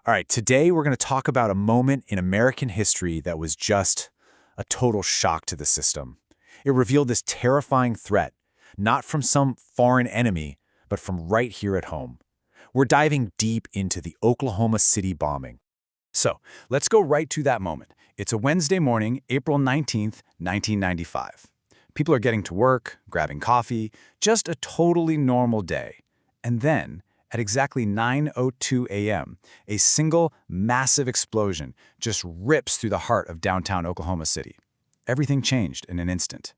All right, today we're going to talk about a moment in American history that was just a total shock to the system. It revealed this terrifying threat, not from some foreign enemy, but from right here at home. We're diving deep into the Oklahoma City bombing. So, let's go right to that moment. It's a Wednesday morning, April 19th, 1995. People are getting to work, grabbing coffee, just a totally normal day. And then, at exactly 9:02 a.m., a single, massive explosion just rips through the heart of downtown Oklahoma City. Everything changed in an instant.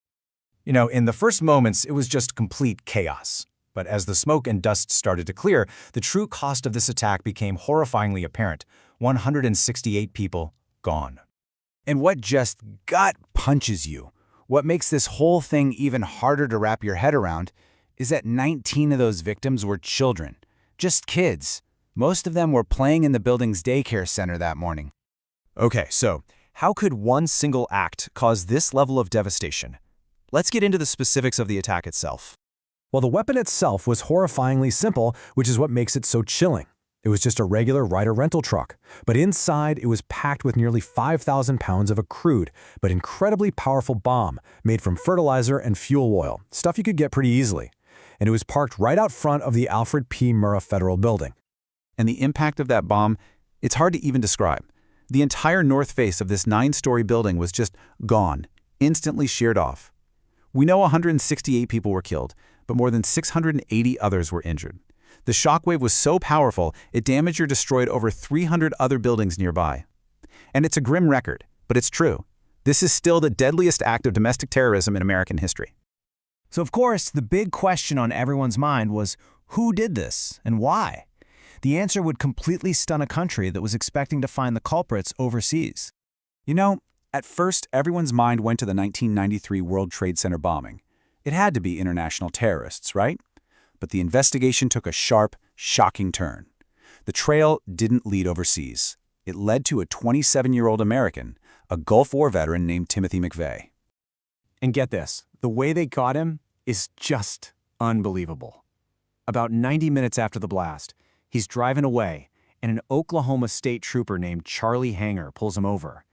In the first moments, it was just complete chaos. But as the smoke and dust started to clear, the true cost of this attack became horrifyingly apparent. 168 people gone. And what just gut punches you, what makes this whole thing even harder to wrap your head around, is that 19 of those victims were children. Just kids. Most of them were playing in the building's daycare center that morning. Okay, so how could one single act cause this level of devastation? Let's get into the specifics of the attack itself. Well, the weapon itself was horrifyingly simple, which is what makes it so chilling. It was just a regular Ryder rental truck, but inside it was packed with nearly 5,000 pounds of a crude but incredibly powerful bomb made from fertilizer and fuel oil, stuff you could get pretty easily. And it was parked right out front of the Alfred P. Murrah Federal Building. And the impact of that bomb, it's hard to even describe. The entire north face of this 9-story building was just gone, instantly sheared off. We know 168 people were killed, but more than 680 others were injured. The shockwave was so powerful, it damaged or destroyed over 300 other buildings nearby. And it's a grim record, but it's true. This is still the deadliest act of domestic terrorism in American history. So of course, the big question on everyone's mind was, who did this and why? The answer would completely stun a country that was expecting to find the culprits overseas. At first, everyone's mind went to the 1993 World Trade Center bombing. It had to be international terrorists, right? But the investigation took a sharp, shocking turn. The trail didn't lead overseas. It led to a 27-year-old American, a Gulf War veteran named Timothy McVeigh. And get this, the way they got him is just unbelievable. About 90 minutes after the blast, he's driving away, and an Oklahoma State trooper named Charlie Hanger pulls him over.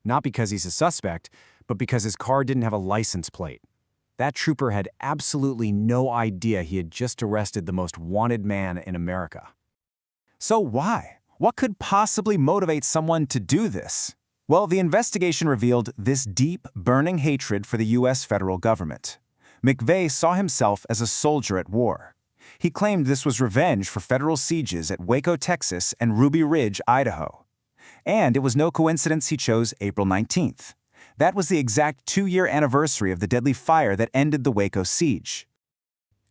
Not because he's a suspect, but because his car didn't have a license plate. That trooper had absolutely no idea he had just arrested the most wanted man in America. So why? What could possibly motivate someone to do this? Well, the investigation revealed this deep, burning hatred for the U.S. federal government. McVeigh saw himself as a soldier at war. He claimed this was revenge for federal sieges at Waco, Texas, and Ruby Ridge, Idaho. And it was no coincidence he chose April 19th. That was the exact 2-year anniversary of the deadly fire that ended the Waco siege.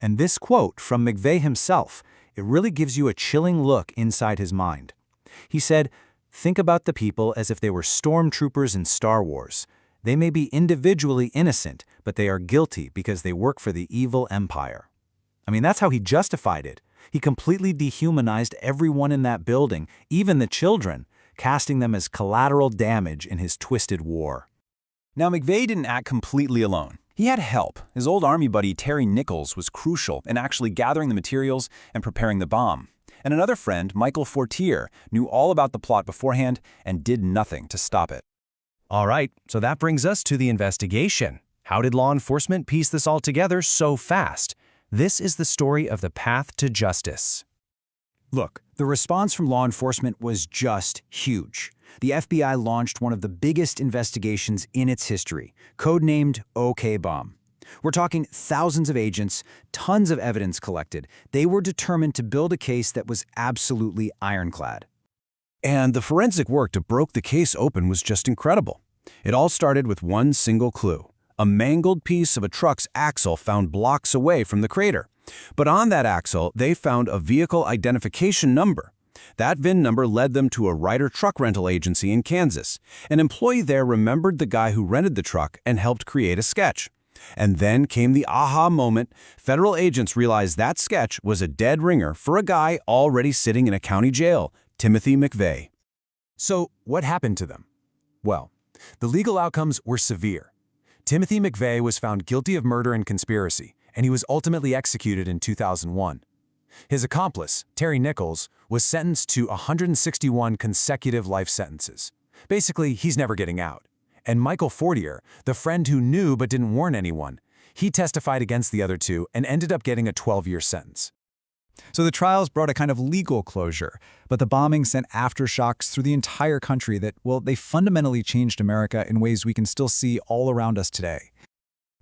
And this quote from McVeigh himself, it really gives you a chilling look inside his mind. He said, "Think about the people as if they were stormtroopers in Star Wars. They may be individually innocent, but they are guilty because they work for the evil empire." That's how he justified it. He completely dehumanized everyone in that building, even the children, casting them as collateral damage in his twisted war. Now, McVeigh didn't act completely alone. He had help. His old Army buddy Terry Nichols was crucial in actually gathering the materials and preparing the bomb. And another friend, Michael Fortier, knew all about the plot beforehand and did nothing to stop it. All right, so that brings us to the investigation. How did law enforcement piece this all together so fast? This is the story of the path to justice. Look, the response from law enforcement was just huge. The FBI launched one of the biggest investigations in its history, codenamed OK Bomb. We're talking thousands of agents, tons of evidence collected. They were determined to build a case that was absolutely ironclad. And the forensic work to break the case open was just incredible. It all started with one single clue: a mangled piece of a truck's axle found blocks away from the crater. But on that axle, they found a vehicle identification number. That VIN number led them to a Ryder truck rental agency in Kansas. An employee there remembered the guy who rented the truck and helped create a sketch. And then came the aha moment. Federal agents realized that sketch was a dead ringer for a guy already sitting in a county jail, Timothy McVeigh. So what happened to them? Well, the legal outcomes were severe. Timothy McVeigh was found guilty of murder and conspiracy, and he was ultimately executed in 2001. His accomplice, Terry Nichols, was sentenced to 161 consecutive life sentences. Basically, he's never getting out. And Michael Fortier, the friend who knew but didn't warn anyone, he testified against the other two and ended up getting a 12-year sentence. So the trials brought a kind of legal closure, but the bombing sent aftershocks through the entire country that, well, they fundamentally changed America in ways we can still see all around us today.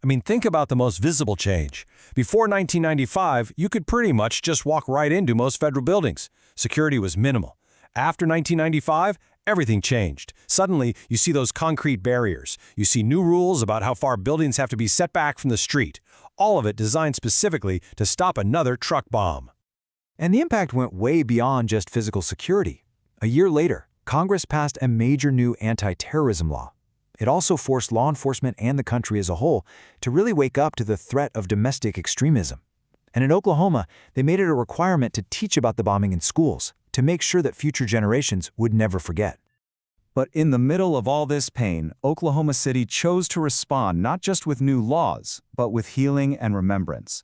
I mean, think about the most visible change. Before 1995, you could pretty much just walk right into most federal buildings. Security was minimal. After 1995, everything changed. Suddenly, you see those concrete barriers. You see new rules about how far buildings have to be set back from the street. All of it designed specifically to stop another truck bomb. And the impact went way beyond just physical security. A year later, Congress passed a major new anti-terrorism law. It also forced law enforcement and the country as a whole to really wake up to the threat of domestic extremism. And in Oklahoma, they made it a requirement to teach about the bombing in schools to make sure that future generations would never forget. But in the middle of all this pain, Oklahoma City chose to respond not just with new laws, but with healing and remembrance.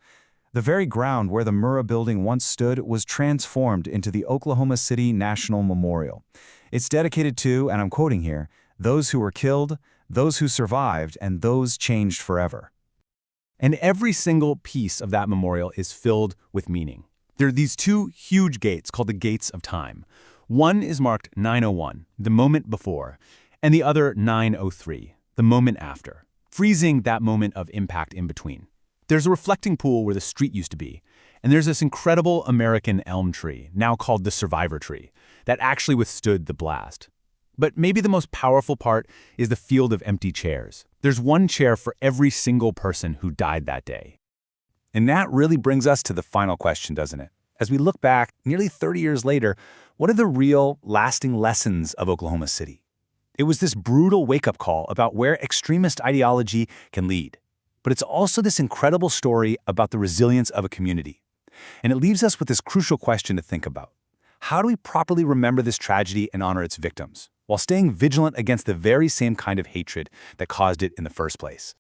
The very ground where the Murrah Building once stood was transformed into the Oklahoma City National Memorial. It's dedicated to, and I'm quoting here, those who were killed, those who survived, and those changed forever. And every single piece of that memorial is filled with meaning. There are these two huge gates called the Gates of Time. One is marked 901, the moment before, and the other 903, the moment after, freezing that moment of impact in between. There's a reflecting pool where the street used to be, and there's this incredible American elm tree, now called the Survivor Tree, that actually withstood the blast. But maybe the most powerful part is the field of empty chairs. There's one chair for every single person who died that day. And that really brings us to the final question, doesn't it? As we look back, nearly 30 years later, what are the real, lasting lessons of Oklahoma City? It was this brutal wake-up call about where extremist ideology can lead. But it's also this incredible story about the resilience of a community. And it leaves us with this crucial question to think about. How do we properly remember this tragedy and honor its victims, while staying vigilant against the very same kind of hatred that caused it in the first place?